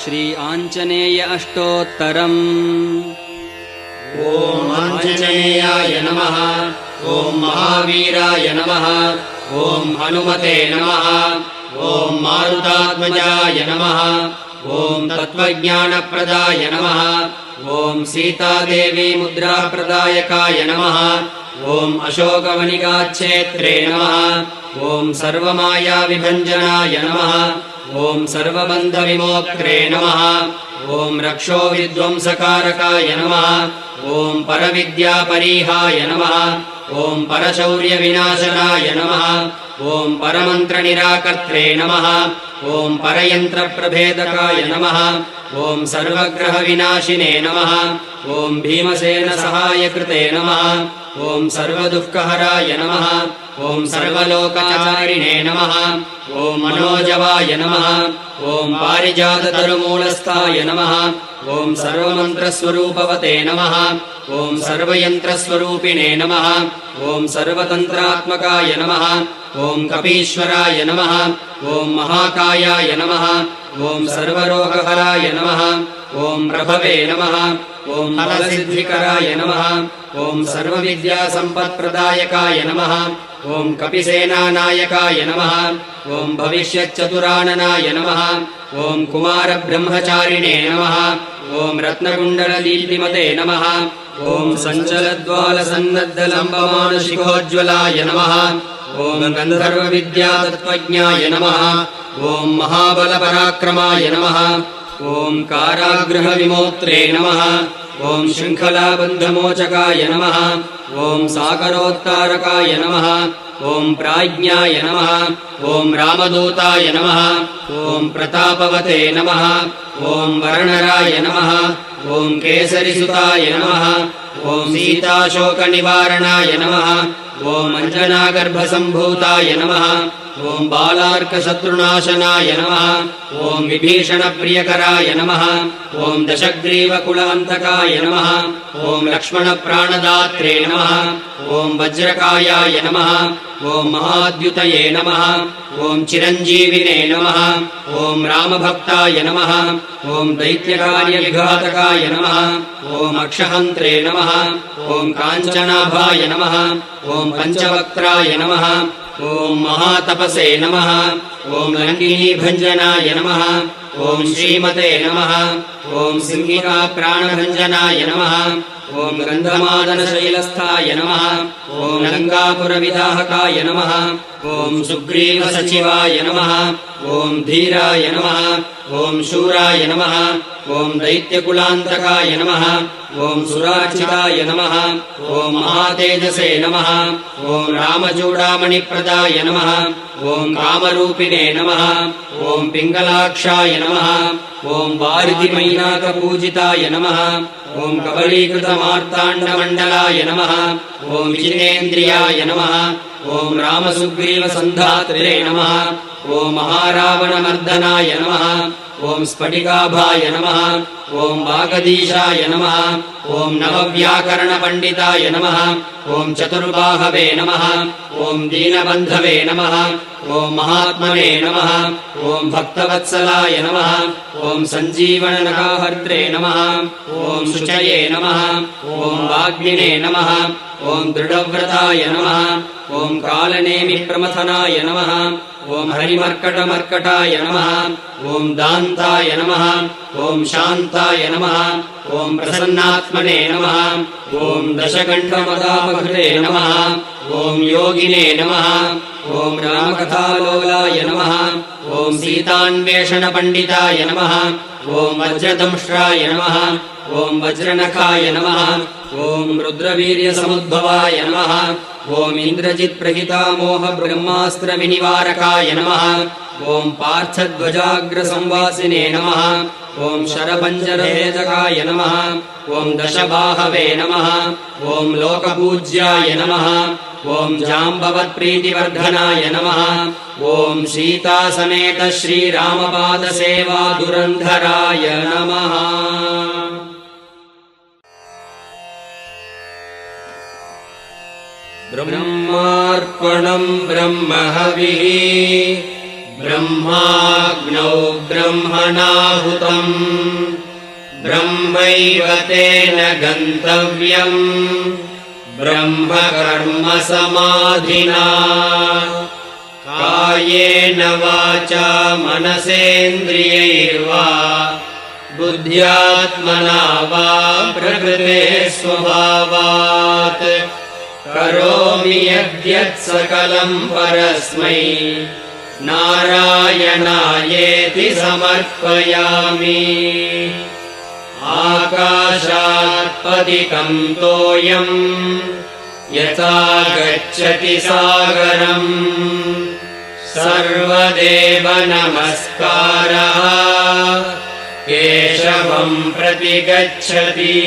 श्री आञ्जनेय अष्टोत्तरम्। ॐ आञ्जनेयाय नमः। ॐ महावीराय नमः। ॐ हनुमते नमः। ॐ मारुतात्मजाय नमः। ॐ तत्त्वज्ञानप्रदाय नमः। ॐ सीतादेवी मुद्राप्रदायकाय नमः। ॐ अशोकवनिकाच्छेत्रे नमः। ॐ सर्वमायाविभञ्जनाय नमः। ॐ सर्वबन्धविमोक्त्रे नमः। ॐ रक्षोविध्वंसकारकाय नमः। ॐ परविद्यापरीहाय नमः। ॐ परशौर्यविनाशनाय नमः। ॐ परमन्त्रनिराकर्त्रे नमः। ॐ परयन्त्रप्रभेदकाय नमः। ॐ सर्वग्रहविनाशिने नमः। ॐ भीमसेनसहायकृते नमः। ॐ सर्वदुःखहराय नमः। ॐ सर्वलोकाचारिणे नमः। ॐ मनोजवाय नमः। ॐ पारिजाततरुमूलस्थाय नमः। ॐ सर्वमन्त्रस्वरूपवते नमः। ॐ सर्वयन्त्रस्वरूपिणे नमः। ॐ सर्वतन्त्रात्मकाय नमः। ॐ कपीश्वराय नमः। ॐ महाकायाय नमः। ॐ सर्वरोगहराय नमः। ॐ प्रभवे नमः। ॐ फलसिद्धिकराय नमः। ॐ सर्वविद्यासम्पत्प्रदायकाय नमः। ॐ कपिसेनानायकाय नमः। ॐ भविष्यच्चतुराननाय नमः। ॐ कुमारब्रह्मचारिणे नमः। ॐ रत्नकुण्डलदीप्तिमते नमः। ॐ सञ्चलद्वालसन्नद्धलम्बमानशिखोज्ज्वलाय नमः। ॐ गन्धर्वविद्यातत्त्वज्ञाय नमः। ॐ महाबलपराक्रमाय नमः। ॐ कारागृहविमोक्त्रे नमः। ॐ शृङ्खलाबन्धमोचकाय नमः। ॐ सागरोत्तारकाय नमः। ॐ प्राज्ञाय नमः। ॐ रामदूताय नमः। ॐ प्रतापवते नमः। ॐ वर्णराय नमः। ॐ केसरिसुताय नमः। ॐ सीताशोकनिवारणाय नमः। ॐ अञ्जनागर्भसम्भूताय नमः। ॐ बालार्कशत्रुनाशनाय नमः। ॐ विभीषणप्रियकराय नमः। ॐ दशग्रीवकुलान्तकाय नमः। ॐ लक्ष्मणप्राणदात्रे नमः। ॐ वज्रकायाय नमः। ॐ महाद्युतये नमः। ॐ चिरञ्जीविने नमः। ॐ रामभक्ताय नमः। ॐ दैत्यकार्यविघातकाय नमः। ॐ अक्षहन्त्रे नमः। ॐ काञ्चनाभाय नमः। ॐ पञ्चवक्त्राय नमः। ॐ महातपसे नमः। ॐ लङ्किनीभञ्जनाय नमः। ॐ श्रीमते नमः। ॐ सिंहिकाप्राणभञ्जनाय नमः। ॐ गन्धमादनशैलस्थाय नमः। ॐ लङ्कापुरविदाहकाय नमः। ॐ सुग्रीवसचिवाय नमः। ॐ धीराय नमः। ॐ शूराय नमः। ॐ दैत्यकुलान्तकाय नमः। ॐ सुरार्चिताय नमः। ॐ महातेजसे नमः। ॐ रामचूडामणिप्रदाय नमः। ॐ कामरूपिणे नमः। ॐ पिङ्गलाक्षाय नमः। ॐ वारिधिमैनाकपूजिताय नमः। ॐ कबलीकृतमार्ताण्डमण्डलाय नमः। ॐ जितेन्द्रियाय नमः। ॐ रामसुग्रीवसन्धात्रे नमः। ॐ महारावणमर्दनाय नमः। ॐ स्फटिकाभाय नमः। ॐ वागदीशाय नमः। ॐ नवव्याकरणपण्डिताय नमः। ॐ चतुर्बाहवे नमः। ॐ दीनबन्धवे नमः। ॐ महात्मने नमः। ॐ भक्तवत्सलाय नमः। ॐ सञ्जीवननखाहर्त्रे नमः। ॐ शुचये नमः। ॐ वाग्मिने नमः। ॐ दृढव्रताय नमः। ॐ कालनेमिप्रमथनाय नमः। ॐ हरिमर्कटमर्कटाय नमः। ॐ दान्ताय नमः। ॐ शान्ताय नमः। ॐ प्रसन्नात्मने नमः। ॐ दशकण्ठमदापकृते नमः। ॐ योगिने नमः। ॐ रामकथालोलाय नमः। ॐ सीतान्वेषणपण्डिताय नमः। ॐ वज्रदंष्ट्राय नमः। ॐ वज्रनखाय नमः। ॐ रुद्रवीर्यसमुद्भवाय नमः। ॐ इन्द्रजित्प्रहितामोहब्रह्मास्त्रविनिवारकाय नमः। ॐ पार्थध्वजाग्रसंवासिने नमः। ॐ शरपञ्जरहेतकाय नमः। ॐ दशबाहवे नमः। ॐ लोकपूज्याय नमः। ॐ जाम्बवत्प्रीतिवर्धनाय नमः। ॐ सीतासमेत श्रीरामपादसेवाधुरन्धराय नमः। ब्रह्मार्पणम् ब्रह्महविः ब्रह्माग्नौ ब्रह्मणाहुतम् ब्रह्मैव तेन गन्तव्यम् ब्रह्मकर्म समाधिना कायेन वाचा मनसेन्द्रियैर्वा बुद्ध्यात्मना वा प्रकृते स्वभावात् करोमि यद्यत् सकलम् परस्मै नारायणायेति समर्पयामि आकाशात् पतितम् तोयम् यथा गच्छति सागरम् सर्वदेव नमस्कारः केशवम् प्रति गच्छति।